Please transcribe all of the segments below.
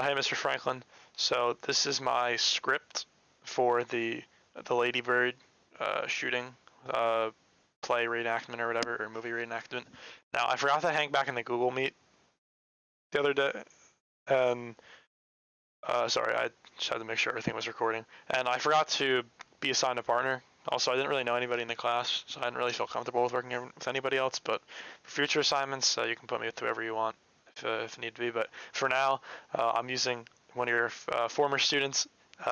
Hi, Mr. Franklin. So this is my script for the Lady Bird shooting play reenactment or whatever, or movie reenactment. Now I forgot to hang back in the Google Meet the other day, and sorry, I just had to make sure everything was recording, and I forgot to be assigned a partner. Also, I didn't really know anybody in the class, so I didn't really feel comfortable with working with anybody else. But for future assignments, you can put me with whoever you want if need to be. But for now, I'm using one of your former students,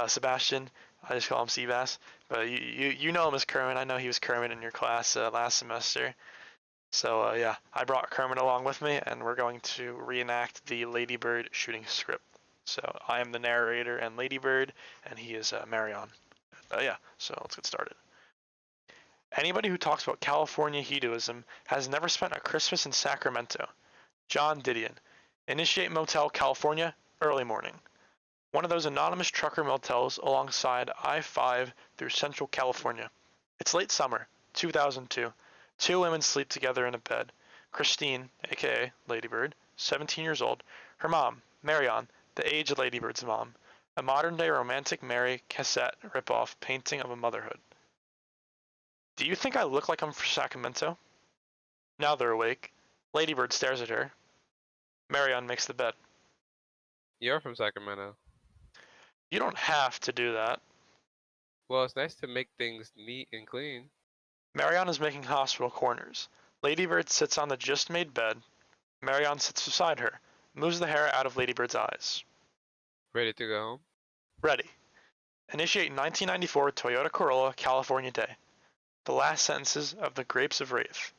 Sebastien. I just call him Sebas. But you know him as Kermit. I know he was Kermit in your class last semester. So yeah, I brought Kermit along with me, and we're going to reenact the Lady Bird shooting script. So I am the narrator and Lady Bird, and he is Marion. Yeah, so let's get started. Anybody who talks about California hedonism has never spent a Christmas in Sacramento. John Didion. Initiate Motel, California, early morning. One of those anonymous trucker motels alongside I-5 through Central California. It's late summer, 2002. Two women sleep together in a bed. Christine, aka Lady Bird, 17 years old. Her mom, Marion, the age of Lady Bird's mom. A modern-day romantic Mary cassette ripoff painting of a motherhood. Do you think I look like I'm from Sacramento? Now they're awake. Lady Bird stares at her. Marion makes the bed. You're from Sacramento. You don't have to do that. Well, it's nice to make things neat and clean. Marion is making hospital corners. Lady Bird sits on the just-made bed. Marion sits beside her, moves the hair out of Lady Bird's eyes. Ready to go home? Ready. Initiate 1994 Toyota Corolla, California day. The last sentences of The Grapes of Wraith.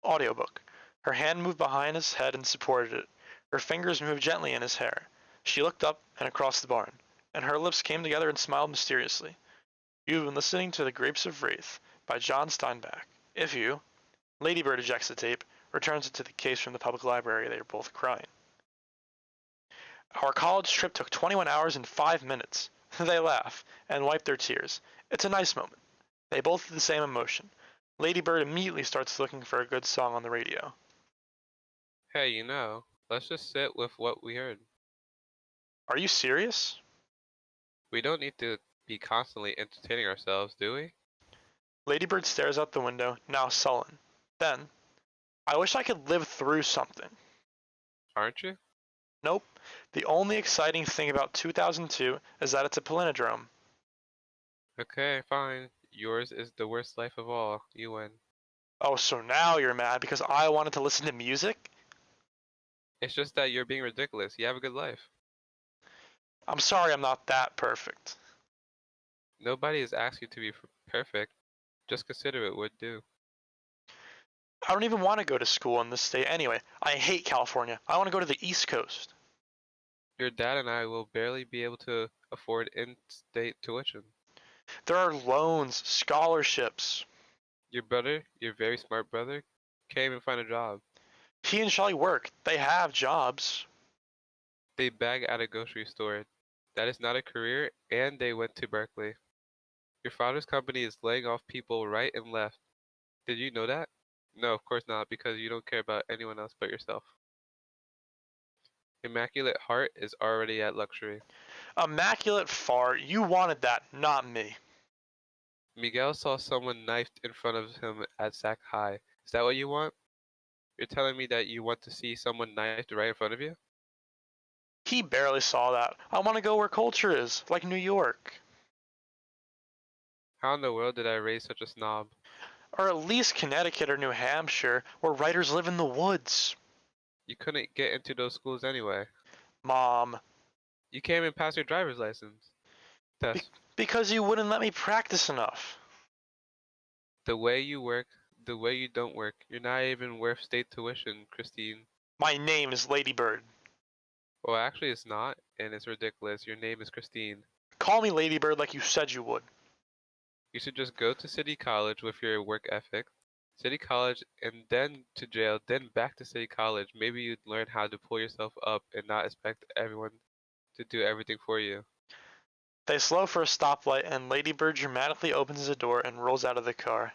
Audiobook. Her hand moved behind his head and supported it. Her fingers moved gently in his hair. She looked up and across the barn, and her lips came together and smiled mysteriously. You have been listening to The Grapes of Wraith by John Steinbeck. If you... Lady Bird ejects the tape, returns it to the case from the public library. They are both crying. Our college trip took 21 hours and 5 minutes. They laugh and wipe their tears. It's a nice moment. They both have the same emotion. Lady Bird immediately starts looking for a good song on the radio. Hey, let's just sit with what we heard. Are you serious? We don't need to be constantly entertaining ourselves, do we? Lady Bird stares out the window, now sullen. Then, I wish I could live through something. Aren't you? Nope. The only exciting thing about 2002 is that it's a palindrome. Okay, fine. Yours is the worst life of all. You win. Oh, so now you're mad because I wanted to listen to music? It's just that you're being ridiculous. You have a good life. I'm sorry I'm not that perfect. Nobody has asked you to be perfect. Just consider it would do. I don't even want to go to school in this state anyway. I hate California. I want to go to the East Coast. Your dad and I will barely be able to afford in-state tuition. There are loans, scholarships. Your brother, your very smart brother, can't even find a job. He and Shelly work. They have jobs. They bag at a grocery store. That is not a career, and they went to Berkeley. Your father's company is laying off people right and left. Did you know that? No, of course not, because you don't care about anyone else but yourself. Immaculate Heart is already at luxury. Immaculate fart. You wanted that, not me. Miguel saw someone knifed in front of him at Sac High. Is that what you want? You're telling me that you want to see someone knifed right in front of you? He barely saw that. I want to go where culture is, like New York. How in the world did I raise such a snob? Or at least Connecticut or New Hampshire, where writers live in the woods. You couldn't get into those schools anyway. Mom. You can't even pass your driver's license test. Because you wouldn't let me practice enough. The way you work, the way you don't work, you're not even worth state tuition, Christine. My name is Lady Bird. Well, actually it's not, and it's ridiculous. Your name is Christine. Call me Lady Bird like you said you would. You should just go to City College with your work ethic. City College and then to jail, then back to City College. Maybe you'd learn how to pull yourself up and not expect everyone to do everything for you. They slow for a stoplight and Lady Bird dramatically opens the door and rolls out of the car.